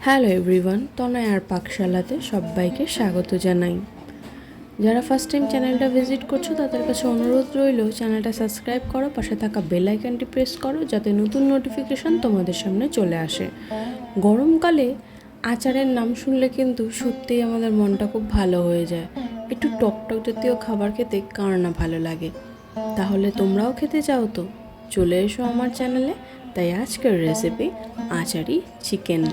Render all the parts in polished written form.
Hello everyone, তনয় আর পাকশালাতে সবাইকে স্বাগত জানাই। যারা ফার্স্ট টাইম চ্যানেলটা ভিজিট করছো তাদের কাছে অনুরোধ রইল চ্যানেলটা সাবস্ক্রাইব করো, পাশে থাকা বেল আইকনটি প্রেস করো যাতে নতুন নোটিফিকেশান তোমাদের সামনে চলে আসে। গরমকালে আচারের নাম শুনলে কিন্তু সত্যিই আমাদের মনটা খুব ভালো হয়ে যায়। একটু টকটক জাতীয় খাবার খেতে কার না ভালো লাগে। তাহলে তোমরাও খেতে চাও তো চলে এসো আমার চ্যানেলে। তাই আজকের রেসিপি আচারি চিকেন।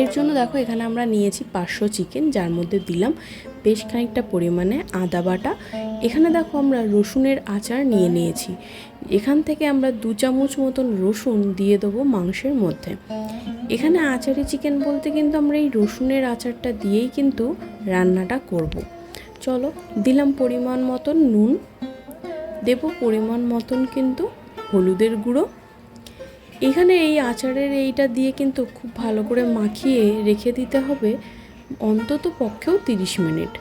এর জন্য দেখো এখানে আমরা নিয়েছি 500 চিকেন, যার মধ্যে দিলাম বেশ খানিকটা পরিমাণে আদা বাটা। এখানে দেখো আমরা রসুনের আচার নিয়েছি। এখান থেকে আমরা 2 চামচ মতন রসুন দিয়ে দেবো মাংসের মধ্যে। এখানে আচারি চিকেন বলতে কিন্তু আমরা এই রসুনের আচারটা দিয়েই কিন্তু রান্নাটা করব। চলো, দিলাম পরিমাণ মতন নুন, দেব পরিমাণ মতন কিন্তু হলুদের গুঁড়ো। এখানে এই আচারের এইটা দিয়ে কিন্তু খুব ভালো করে মাখিয়ে রেখে দিতে হবে অন্তত পক্ষেও 30 মিনিট।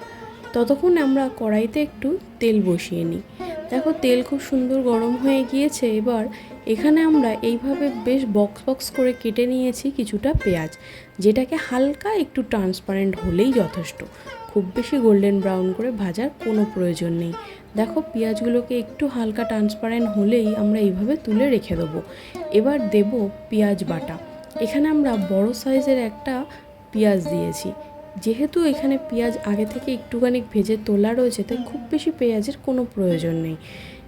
ততক্ষণ আমরা কড়াইতে একটু তেল বসিয়ে নিই। দেখো তেল খুব সুন্দর গরম হয়ে গিয়েছে। এবার এখানে আমরা এইভাবে বেশ বক্স বক্স করে কেটে নিয়েছি কিছুটা পেঁয়াজ, যেটাকে হালকা একটু ট্রান্সপারেন্ট হলেই যথেষ্ট। খুব বেশি গোল্ডেন ব্রাউন করে ভাজার কোনো প্রয়োজন নেই। দেখো পেঁয়াজগুলোকে একটু হালকা ট্রান্সপারেন্ট হলেই আমরা এইভাবে তুলে রেখে দেবো। এবার দেব পেঁয়াজ বাটা। এখানে আমরা বড় সাইজের একটা পেঁয়াজ দিয়েছি। যেহেতু এখানে পেঁয়াজ আগে থেকে একটুখানি ভেজে তোলা রয়েছে, তাই খুব বেশি পেঁয়াজের কোনো প্রয়োজন নেই।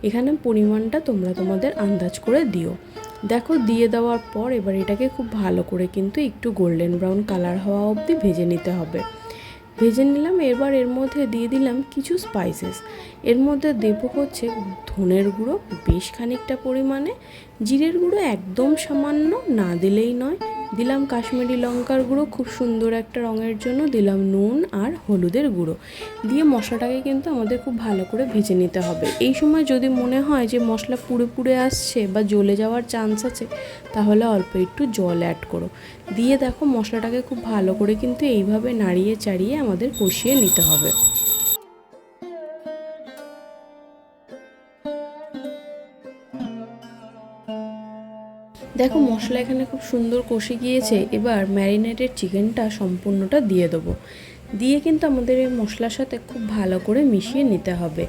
এখানে পরিমাণটা তোমরা তোমাদের আন্দাজ করে দিও। দেখো দিয়ে দেওয়ার পর এবার এটাকে খুব ভালো করে কিন্তু একটু গোল্ডেন ব্রাউন কালার হওয়া অবধি ভেজে নিতে হবে। ভেজে নিলাম। এবার এর মধ্যে দিয়ে দিলাম কিছু স্পাইসেস। এর মধ্যে দেব হচ্ছে ধনের গুঁড়ো বেশ খানিকটা পরিমাণে, জিরের গুঁড়ো একদম সামান্য, না দিলেই নয়, দিলাম কাশ্মীরি লঙ্কার গুঁড়ো খুব সুন্দর একটা রঙের জন্য, দিলাম নুন আর হলুদের গুঁড়ো দিয়ে মশলাটাকে কিন্তু আমাদের খুব ভালো করে ভেজে নিতে হবে। এই সময় যদি মনে হয় যে মশলা পুড়ে পুড়ে আসছে বা জ্বলে যাওয়ার চান্স আছে, তাহলে অল্প একটু জল অ্যাড করো। দিয়ে দেখো মশলাটাকে খুব ভালো করে কিন্তু এইভাবে নাড়িয়ে চাড়িয়ে আমাদের কষিয়ে নিতে হবে। দেখো মশলা এখানে খুব সুন্দর কষে গিয়েছে। এবার ম্যারিনেটেড চিকেনটা সম্পূর্ণটা দিয়ে দেবো। দিয়ে কিন্তু আমাদের এই মশলার সাথে খুব ভালো করে মিশিয়ে নিতে হবে।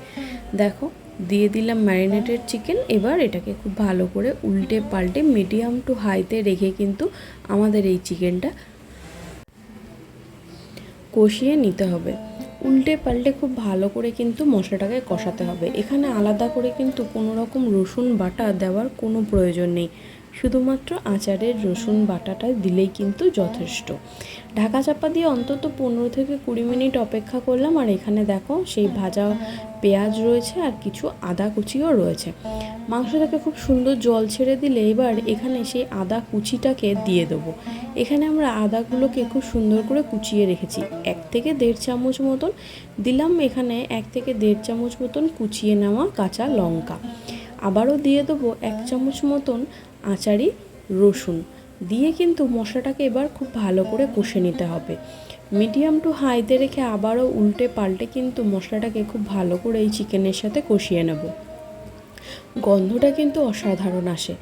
দেখো দিয়ে দিলাম ম্যারিনেটেড চিকেন। এবার এটাকে খুব ভালো করে উল্টে পাল্টে মিডিয়াম টু হাইতে রেখে কিন্তু আমাদের এই চিকেনটা কষিয়ে নিতে হবে। উল্টে পাল্টে খুব ভালো করে কিন্তু মশলাটাকে কষাতে হবে। এখানে আলাদা করে কিন্তু কোনো রকম রসুন বাটা দেওয়ার কোনো প্রয়োজন নেই, শুধুমাত্র আচারের রসুন বাটাটা দিলেই কিন্তু যথেষ্ট। ঢাকা চাপা দিয়ে অন্তত 15 থেকে 20 মিনিট অপেক্ষা করলাম। আর এখানে দেখো সেই ভাজা পেঁয়াজ রয়েছে আর কিছু আদা কুচিও রয়েছে। মাংস থেকে খুব সুন্দর জল ছেড়ে দিলে এবার এখানে সেই আদা কুচিটাকে দিয়ে দেবো। এখানে আমরা আদাগুলোকে খুব সুন্দর করে কুচিয়ে রেখেছি। 1 থেকে 1.5 চামচ মতন দিলাম। এখানে 1 থেকে 1.5 চামচ মতন কুচিয়ে নেওয়া কাঁচা লঙ্কা। আবারও দিয়ে দেবো 1 চামচ মতন আচারি রসুন দিয়ে কিন্তু মশলাটাকে এবার খুব ভালো করে কষে নিতে হবে। মিডিয়াম টু হাইতে রেখে আবারও উল্টে পাল্টে কিন্তু মশলাটাকে খুব ভালো করে এই চিকেনের সাথে কষিয়ে নেব। গন্ধটা কিন্তু অসাধারণ আসে।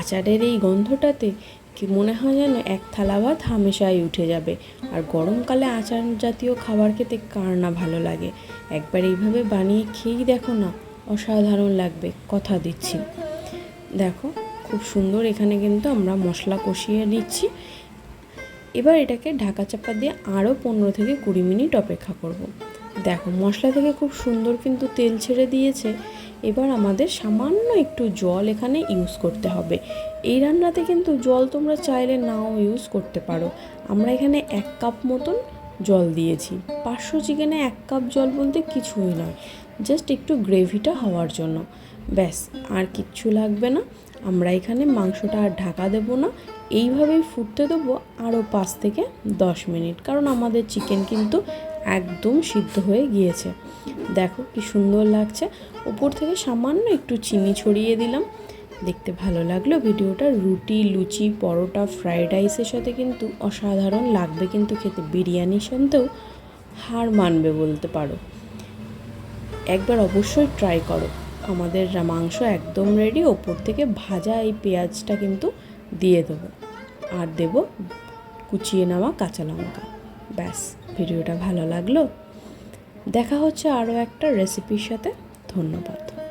আচারের এই গন্ধটাতে কি মনে হয় যেন এক থালা ভাত হামেশাই উঠে যাবে। আর গরমকালে আচার জাতীয় খাবার খেতে কার না ভালো লাগে। একবার এইভাবে বানিয়ে খেয়েই দেখো না, অসাধারণ লাগবে, কথা দিচ্ছি। দেখো খুব সুন্দর এখানে কিন্তু আমরা মশলা কষিয়ে নিচ্ছি। এবার এটাকে ঢাকা চাপা দিয়ে আরও 15 থেকে 20 মিনিট অপেক্ষা করব। দেখো মশলা থেকে খুব সুন্দর কিন্তু তেল ছেড়ে দিয়েছে। এবার আমাদের সামান্য একটু জল এখানে ইউজ করতে হবে। এই রান্নাতে কিন্তু জল তোমরা চাইলে নাও ইউজ করতে পারো। আমরা এখানে 1 কাপ মতন জল দিয়েছি। 500 চিকেনে 1 কাপ জল বলতে কিছুই নয়, জাস্ট একটু গ্রেভিটা হওয়ার জন্য, ব্যাস, আর কিচ্ছু লাগবে না। আমরা এখানে মাংসটা আর ঢাকা দেবো না, এইভাবেই ফুটতে দেবো আরও 5 থেকে 10 মিনিট, কারণ আমাদের চিকেন কিন্তু একদম সিদ্ধ হয়ে গিয়েছে। দেখো কি সুন্দর লাগছে। উপর থেকে সামান্য একটু চিনি ছড়িয়ে দিলাম। দেখতে ভালো লাগলো ভিডিওটা। রুটি, লুচি, পরোটা, ফ্রাইড রাইসের সাথে কিন্তু অসাধারণ লাগবে কিন্তু খেতে। বিরিয়ানির সাথেও হার মানবে বলতে পারো। একবার অবশ্যই ট্রাই করো। আমাদের মাংস একদম রেডি। ওপর থেকে ভাজা এই পেঁয়াজটা কিন্তু দিয়ে দেবো। আর দেব কুচিয়ে নেওয়া কাঁচা লঙ্কা। ব্যাস, ভিডিওটা ভালো লাগলো। দেখা হচ্ছে আরও একটা রেসিপির সাথে। ধন্যবাদ।